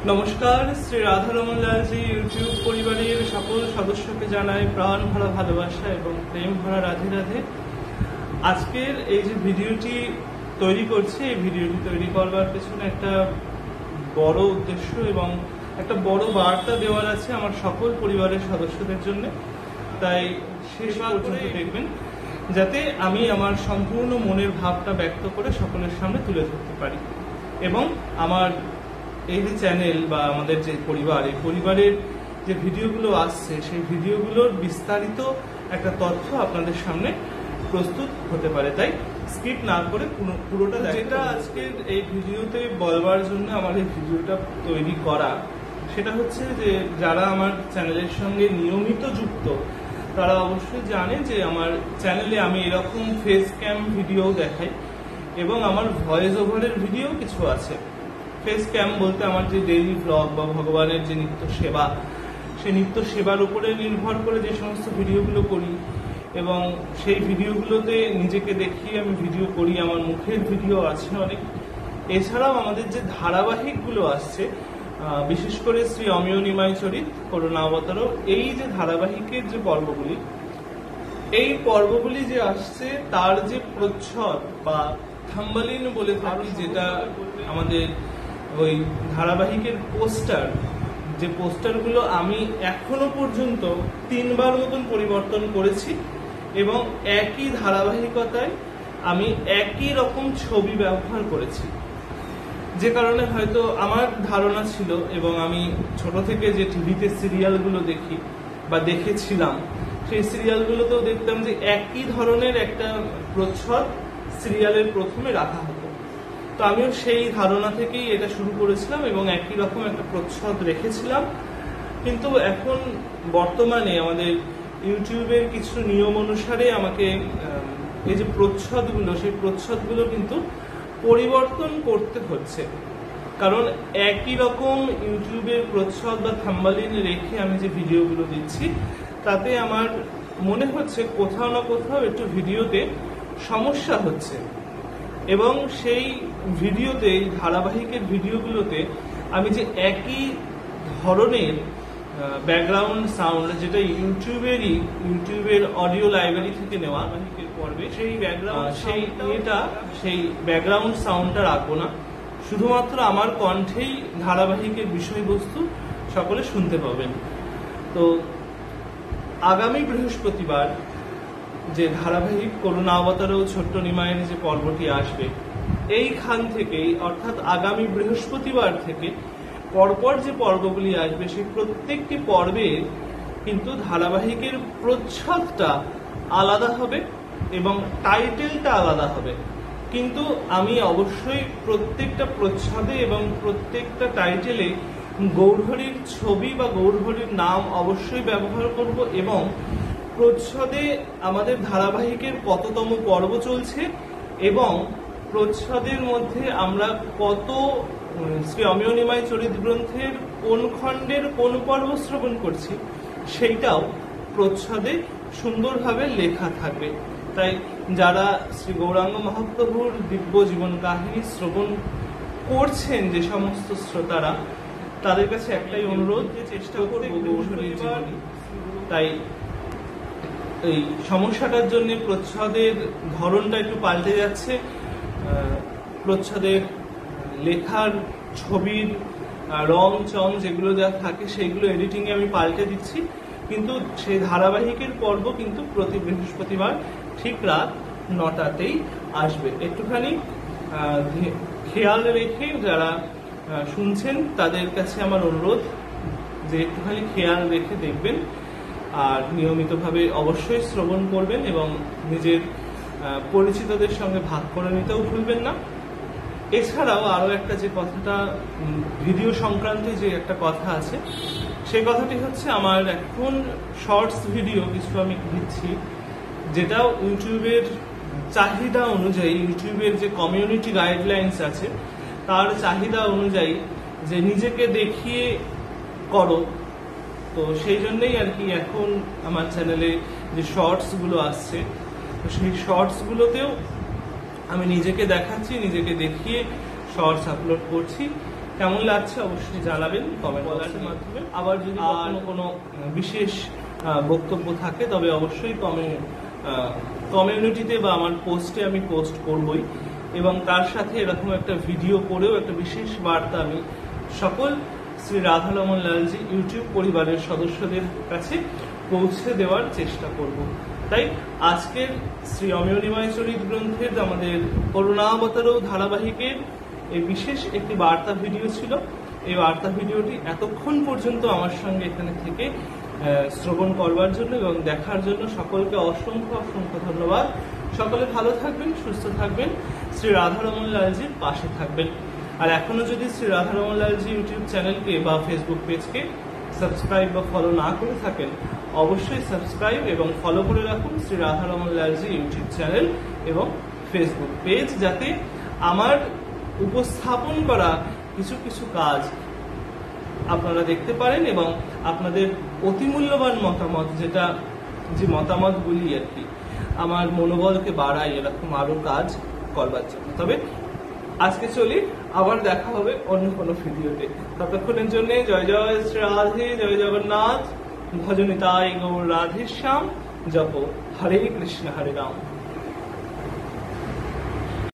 নমস্কার, শ্রী রাধারমন লালজি ইউটিউব পরিবারের সকল সদস্যকে জানাই প্রাণ ভরা ভালোবাসা এবং প্রেম ভরা রাধে রাধে। আজকের এই যে ভিডিওটি তৈরি করছি, এই ভিডিওটি তৈরি করবার পেছনে একটা বড় উদ্দেশ্য এবং একটা বড় বার্তা দেওয়ার আছে আমার সকল পরিবারের সদস্যদের জন্য। তাই শেষ পর্যন্ত দেখবেন যাতে আমি আমার সম্পূর্ণ মনের ভাবটা ব্যক্ত করে সকলের সামনে তুলে ধরতে পারি এবং আমার এই যে চ্যানেল বা আমাদের যে পরিবার, এই পরিবারের যে ভিডিওগুলো আসছে সেই ভিডিওগুলোর বিস্তারিত একটা তথ্য আপনাদের সামনে প্রস্তুত হতে পারে। তাই স্কিপ না করে পুরোটা যেটা আজকের এই ভিডিওতে বলবার জন্য আমার এই ভিডিওটা তৈরি করা, সেটা হচ্ছে যে যারা আমার চ্যানেলের সঙ্গে নিয়মিত যুক্ত তারা অবশ্যই জানে যে আমার চ্যানেলে আমি এরকম ফেস ক্যাম ভিডিও দেখাই এবং আমার ভয়েস ওভারের ভিডিও কিছু আছে। ফেস ক্যাম বলতে আমার যে ডেইলি ব্লগ বা ভগবানের যে নিত্য সেবা, সেই নিত্য সেবার উপরে নির্ভর করে যে সমস্ত ভিডিওগুলো করি এবং সেই ভিডিওগুলোতে নিজেকে দেখিয়ে আমি ভিডিও করি, আমার মুখের ভিডিও আছে অনেক। এছাড়াও আমাদের যে ধারাবাহিকগুলো আসছে, বিশেষ করে শ্রী অমিয় নিমাই চরিত, করুণাবতার, এই যে ধারাবাহিকের যে পর্বগুলি, এই পর্বগুলি যে আসছে তার যে প্রচ্ছদ বা থাম্বনেইল বলে থাকি, যেটা আমাদের ওই ধারাবাহিকের পোস্টার, যে পোস্টারগুলো আমি এখনো পর্যন্ত 3 বার মতন পরিবর্তন করেছি এবং একই ধারাবাহিকতায় আমি একই রকম ছবি ব্যবহার করেছি। যে কারণে হয়তো আমার ধারণা ছিল এবং আমি ছোট থেকে যে টিভিতে সিরিয়ালগুলো দেখি বা দেখেছিলাম, সেই সিরিয়ালগুলোতেও দেখতাম যে একই ধরনের একটা প্রচ্ছদ সিরিয়ালের প্রথমে রাখা হতো। তো আমিও সেই ধারণা থেকেই এটা শুরু করেছিলাম এবং একই রকম একটা প্রচ্ছদ রেখেছিলাম। কিন্তু এখন বর্তমানে আমাদের ইউটিউবের কিছু নিয়ম অনুসারে আমাকে এই যে প্রচ্ছদগুলো, সেই প্রচ্ছদগুলো কিন্তু পরিবর্তন করতে হচ্ছে। কারণ একই রকম ইউটিউবের প্রচ্ছদ বা থাম্বনেইল রেখে আমি যে ভিডিওগুলো দিচ্ছি, তাতে আমার মনে হচ্ছে কোথাও না কোথাও একটু ভিডিওতে সমস্যা হচ্ছে এবং সেই ভিডিওতে, এই ধারাবাহিকের ভিডিওগুলোতে আমি যে একই ধরনের ব্যাকগ্রাউন্ড সাউন্ড, যেটা ইউটিউবের অডিও লাইব্রেরি থেকে নেওয়া ধারাবাহিকের পর্বে, সেই ব্যাকগ্রাউন্ড সাউন্ডটা রাখবো না। শুধুমাত্র আমার কণ্ঠেই ধারাবাহিকের বিষয়বস্তু সকলে শুনতে পাবেন। তো আগামী বৃহস্পতিবার যে ধারাবাহিক করুণাবতার ও ছোট্ট নিমায়ের যে পর্বটি আসবে, এইখান থেকেই অর্থাৎ আগামী বৃহস্পতিবার থেকে পরপর যে পর্বগুলি আসবে, সেই প্রত্যেকটি পর্বের কিন্তু ধারাবাহিকের প্রচ্ছদটা আলাদা হবে এবং টাইটেলটা আলাদা হবে। কিন্তু আমি অবশ্যই প্রত্যেকটা প্রচ্ছদে এবং প্রত্যেকটা টাইটেলে গৌরহরির ছবি বা গৌরহরির নাম অবশ্যই ব্যবহার করব এবং প্রচ্ছদে আমাদের ধারাবাহিকের কততম পর্ব চলছে এবং প্রচ্ছদের মধ্যে আমরা কত শ্রী অমিয় নিমাই চরিত গ্রন্থের কোন খণ্ডের কোন পর্ব শ্রবণ করছি, সেইটাও প্রচ্ছদে সুন্দরভাবে লেখা থাকবে। তাই যারা শ্রী গৌরাঙ্গ মহাপ্রভুর দিব্য জীবন কাহিনী শ্রবণ করছেন, যে সমস্ত শ্রোতারা, তাদের কাছে একটাই অনুরোধ, যে চেষ্টা করবে গৌরহরির জীবনী। তাই এই সমস্যাটার জন্য প্রচ্ছদের ধরনটা একটু পাল্টে যাচ্ছে। প্রচ্ছদের লেখার, ছবির রং চং যেগুলো যা থাকে সেইগুলো এডিটিং এ আমি পাল্টে দিচ্ছি, কিন্তু সেই ধারাবাহিকের পর্ব কিন্তু প্রতি বৃহস্পতিবার ঠিক রাত 9টাতেই আসবে। একটুখানি খেয়াল রেখে যারা শুনছেন তাদের কাছে আমার অনুরোধ যে একটুখানি খেয়াল রেখে দেখবেন আর নিয়মিতভাবে অবশ্যই শ্রবণ করবেন এবং নিজের পরিচিতদের সঙ্গে ভাগ করে নিতেও ভুলবেন না। এছাড়াও আরো একটা যে কথাটা ভিডিও সংক্রান্ত যে একটা কথা আছে, সেই কথাটি হচ্ছে আমার এখন শর্টস ভিডিও কিছু আমি দিচ্ছি, যেটা ইউটিউবের চাহিদা অনুযায়ী, ইউটিউবের যে কমিউনিটি গাইডলাইন্স আছে তার চাহিদা অনুযায়ী যে নিজেকে দেখিয়ে করো, তো সেই জন্যই আর কি এখন আমার চ্যানেলে যে শর্টসগুলো আসছে, সেই শর্টসগুলোতেও আমি নিজেকে দেখাচ্ছি, নিজেকে দেখিয়ে শর্টস আপলোড করছি। কেমন লাগছে অবশ্যই জানাবেন কমেন্ট বক্সের মাধ্যমে। আবার যদি কোনো বিশেষ বক্তব্য থাকে তবে অবশ্যই কমিউনিটিতে বা আমার পোস্টে আমি পোস্ট করবই, এবং তার সাথে এরকম একটা ভিডিও করেও একটা বিশেষ বার্তা আমি সকল শ্রী রাধারমন লালজি ইউটিউব পরিবারের সদস্যদের কাছে পৌঁছে দেওয়ার চেষ্টা করব। তাই আজকের শ্রী অমিয়নিময় চরিত গ্রন্থের আমাদের করুণাবতারও ধারাবাহিকের এই বিশেষ একটি বার্তা ভিডিও ছিল। এই বার্তা ভিডিওটি এতক্ষণ পর্যন্ত আমার সঙ্গে এখানে থেকে শ্রবণ করবার জন্য এবং দেখার জন্য সকলকে অসংখ্য অসংখ্য ধন্যবাদ। সকলে ভালো থাকবেন, সুস্থ থাকবেন, শ্রী রাধারমন লালজির পাশে থাকবেন। আর এখনো যদি শ্রী রাধারমন লালজি ইউটিউব চ্যানেলকে বা ফেসবুক পেজকে সাবস্ক্রাইব বা ফলো না করে থাকেন, অবশ্যই সাবস্ক্রাইব এবং ফলো করে রাখুন শ্রী রাধারমন লালজি ইউটিউব চ্যানেল এবং ফেসবুক পেজ, যাতে আমার উপস্থাপন করা কিছু কিছু কাজ আপনারা দেখতে পারেন এবং আপনাদের অতিমূল্যবান মতামত, যে মতামতগুলি আর কি আমার মনোবলকে বাড়ায় এরকম আরো কাজ করবার জন্য। তবে আজকে চলি, আবার দেখা হবে অন্য কোনো ভিডিওতে। ততক্ষণের জন্য জয় জয় শ্রী রাধে, জয় জগন্নাথ, ভজনিতাই গৌর রাধেশ্যাম, জপ হরে কৃষ্ণ হরে রাম।